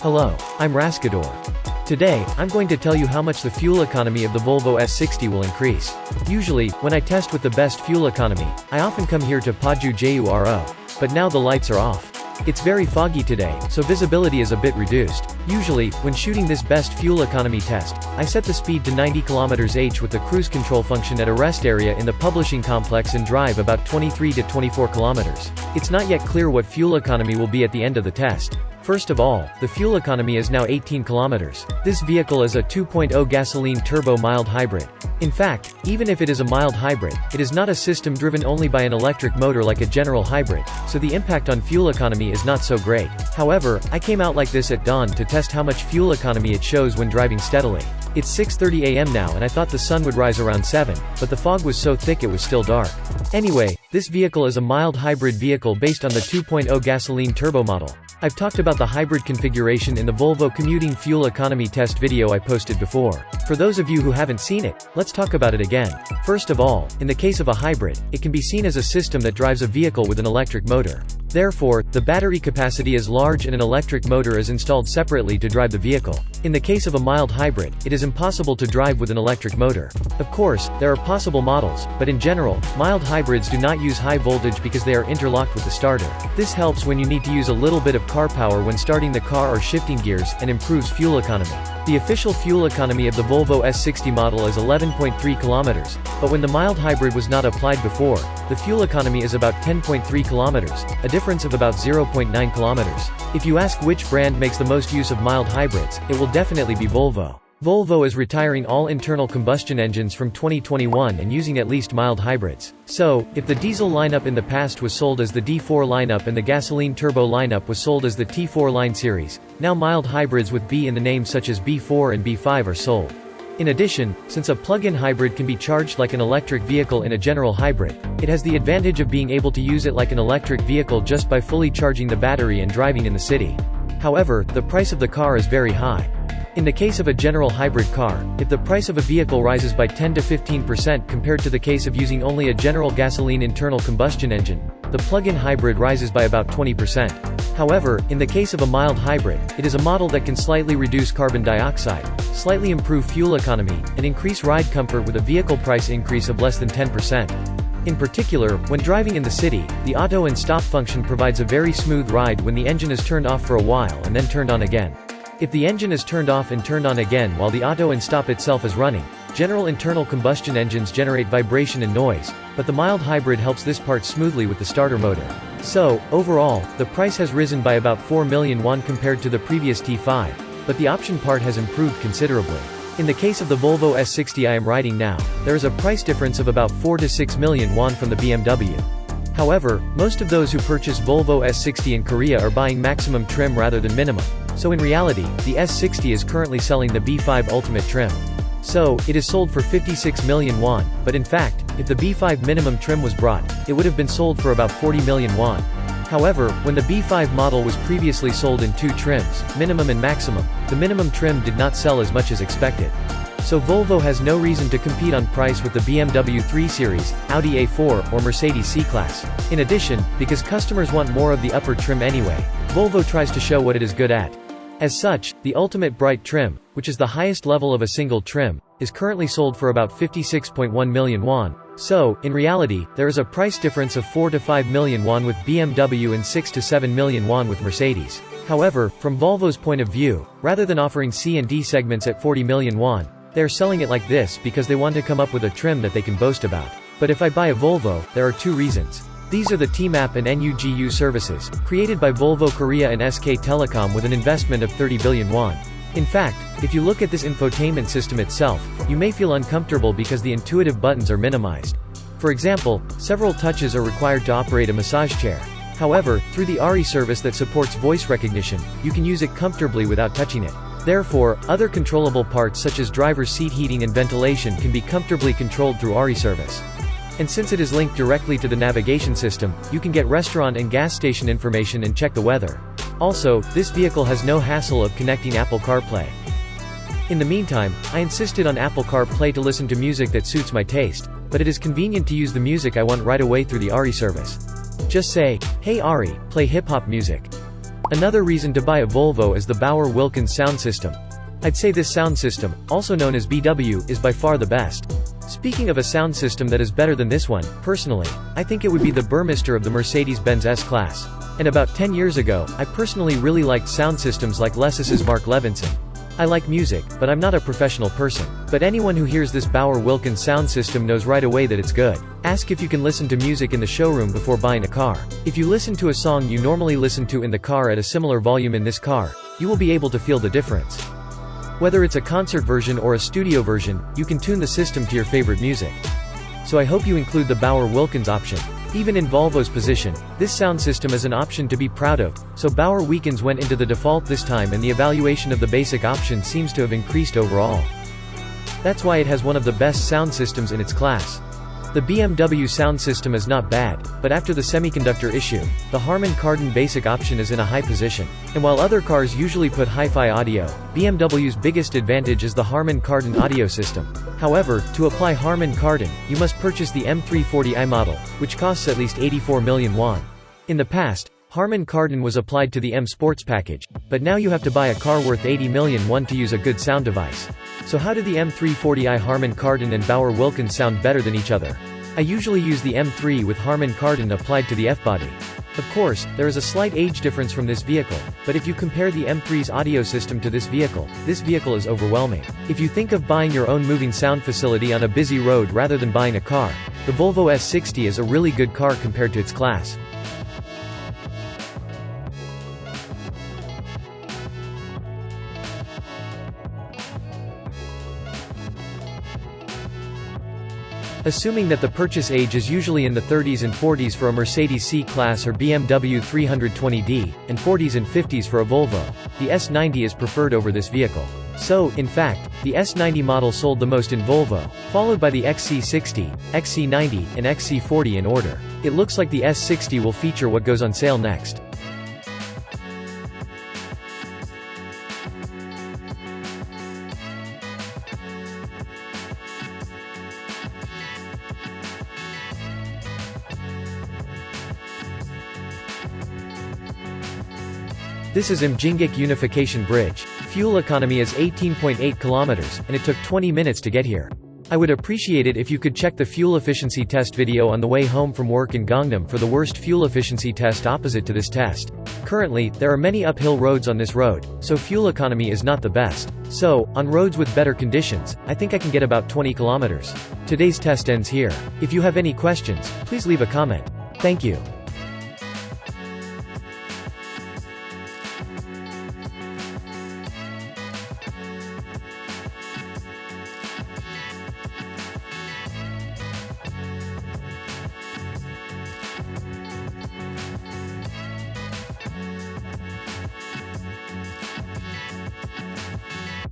Hello, I'm Rascador. Today, I'm going to tell you how much the fuel economy of the Volvo S60 will increase. Usually, when I test with the best fuel economy, I often come here to Paju Juro. But now the lights are off. It's very foggy today, so visibility is a bit reduced. Usually, when shooting this best fuel economy test, I set the speed to 90 km/h with the cruise control function at a rest area in the publishing complex and drive about 23 to 24 km. It's not yet clear what fuel economy will be at the end of the test. First of all, the fuel economy is now 18 kilometers. This vehicle is a 2.0 gasoline turbo mild hybrid. In fact, even if it is a mild hybrid, it is not a system driven only by an electric motor like a general hybrid, so the impact on fuel economy is not so great. However, I came out like this at dawn to test how much fuel economy it shows when driving steadily. It's 6:30 a.m. now and I thought the sun would rise around 7, but the fog was so thick it was still dark. Anyway, this vehicle is a mild hybrid vehicle based on the 2.0 gasoline turbo model. I've talked about the hybrid configuration in the Volvo commuting fuel economy test video I posted before. For those of you who haven't seen it, let's talk about it again. First of all, in the case of a hybrid, it can be seen as a system that drives a vehicle with an electric motor. Therefore, the battery capacity is large and an electric motor is installed separately to drive the vehicle. In the case of a mild hybrid, it is impossible to drive with an electric motor. Of course, there are possible models, but in general, mild hybrids do not use high voltage because they are interlocked with the starter. This helps when you need to use a little bit of car power when starting the car or shifting gears, and improves fuel economy. The official fuel economy of the Volvo S60 model is 11.3 kilometers, but when the mild hybrid was not applied before, the fuel economy is about 10.3 kilometers, a difference of about 0.9 kilometers. If you ask which brand makes the most use of mild hybrids, it will definitely be Volvo. Volvo is retiring all internal combustion engines from 2021 and using at least mild hybrids. So, if the diesel lineup in the past was sold as the D4 lineup and the gasoline turbo lineup was sold as the T4 line series, now mild hybrids with B in the name such as B4 and B5 are sold. In addition, since a plug-in hybrid can be charged like an electric vehicle in a general hybrid, it has the advantage of being able to use it like an electric vehicle just by fully charging the battery and driving in the city. However, the price of the car is very high. In the case of a general hybrid car, if the price of a vehicle rises by 10 to 15% compared to the case of using only a general gasoline internal combustion engine, the plug-in hybrid rises by about 20%. However, in the case of a mild hybrid, it is a model that can slightly reduce carbon dioxide, slightly improve fuel economy, and increase ride comfort with a vehicle price increase of less than 10%. In particular, when driving in the city, the auto and stop function provides a very smooth ride when the engine is turned off for a while and then turned on again. If the engine is turned off and turned on again while the auto and stop itself is running, general internal combustion engines generate vibration and noise, but the mild hybrid helps this part smoothly with the starter motor. So, overall, the price has risen by about 4 million won compared to the previous T5, but the option part has improved considerably. In the case of the Volvo S60 I am riding now, there is a price difference of about 4 to 6 million won from the BMW. However, most of those who purchase Volvo S60 in Korea are buying maximum trim rather than minimum. So in reality, the S60 is currently selling the B5 Ultimate trim. So, it is sold for 56 million won, but in fact, if the B5 minimum trim was brought, it would have been sold for about 40 million won. However, when the B5 model was previously sold in two trims, minimum and maximum, the minimum trim did not sell as much as expected. So Volvo has no reason to compete on price with the BMW 3 Series, Audi A4, or Mercedes C-Class. In addition, because customers want more of the upper trim anyway, Volvo tries to show what it is good at. As such, the Ultimate Bright trim, which is the highest level of a single trim, is currently sold for about 56.1 million won. So, in reality, there is a price difference of 4 to 5 million won with BMW and 6 to 7 million won with Mercedes. However, from Volvo's point of view, rather than offering C and D segments at 40 million won, they are selling it like this because they want to come up with a trim that they can boast about. But if I buy a Volvo, there are two reasons. These are the T-Map and NUGU services, created by Volvo Korea and SK Telecom with an investment of 30 billion won. In fact, if you look at this infotainment system itself, you may feel uncomfortable because the intuitive buttons are minimized. For example, several touches are required to operate a massage chair. However, through the ARI service that supports voice recognition, you can use it comfortably without touching it. Therefore, other controllable parts such as driver's seat heating and ventilation can be comfortably controlled through ARI service. And since it is linked directly to the navigation system, you can get restaurant and gas station information and check the weather. Also, this vehicle has no hassle of connecting Apple CarPlay. In the meantime, I insisted on Apple CarPlay to listen to music that suits my taste, but it is convenient to use the music I want right away through the ARI service. Just say, "Hey Ari, play hip-hop music." Another reason to buy a Volvo is the Bauer-Wilkins sound system. I'd say this sound system, also known as BW, is by far the best. Speaking of a sound system that is better than this one, personally, I think it would be the Burmester of the Mercedes-Benz S-Class. And about 10 years ago, I personally really liked sound systems like Lexus's Mark Levinson. I like music, but I'm not a professional person. But anyone who hears this Bauer-Wilkins sound system knows right away that it's good. Ask if you can listen to music in the showroom before buying a car. If you listen to a song you normally listen to in the car at a similar volume in this car, you will be able to feel the difference. Whether it's a concert version or a studio version, you can tune the system to your favorite music. So I hope you include the Bauer-Wilkins option. Even in Volvo's position, this sound system is an option to be proud of, so Bauer-Wilkins went into the default this time and the evaluation of the basic option seems to have increased overall. That's why it has one of the best sound systems in its class. The BMW sound system is not bad, but after the semiconductor issue, the Harman Kardon basic option is in a high position. And while other cars usually put hi-fi audio, BMW's biggest advantage is the Harman Kardon audio system. However, to apply Harman Kardon, you must purchase the M340i model, which costs at least 84 million won. In the past, Harman Kardon was applied to the M Sports package, but now you have to buy a car worth 80 million won to use a good sound device. So how do the M340i Harman Kardon and Bauer-Wilkins sound better than each other? I usually use the M3 with Harman Kardon applied to the F-body. Of course, there is a slight age difference from this vehicle, but if you compare the M3's audio system to this vehicle is overwhelming. If you think of buying your own moving sound facility on a busy road rather than buying a car, the Volvo S60 is a really good car compared to its class. Assuming that the purchase age is usually in the 30s and 40s for a Mercedes C-Class or BMW 320d, and 40s and 50s for a Volvo, the S90 is preferred over this vehicle. So, in fact, the S90 model sold the most in Volvo, followed by the XC60, XC90, and XC40 in order. It looks like the S60 will feature what goes on sale next. This is Mjingik Unification Bridge. Fuel economy is 18.8 kilometers, and it took 20 minutes to get here. I would appreciate it if you could check the fuel efficiency test video on the way home from work in Gangnam for the worst fuel efficiency test opposite to this test. Currently, there are many uphill roads on this road, so fuel economy is not the best. So, on roads with better conditions, I think I can get about 20 kilometers. Today's test ends here. If you have any questions, please leave a comment. Thank you.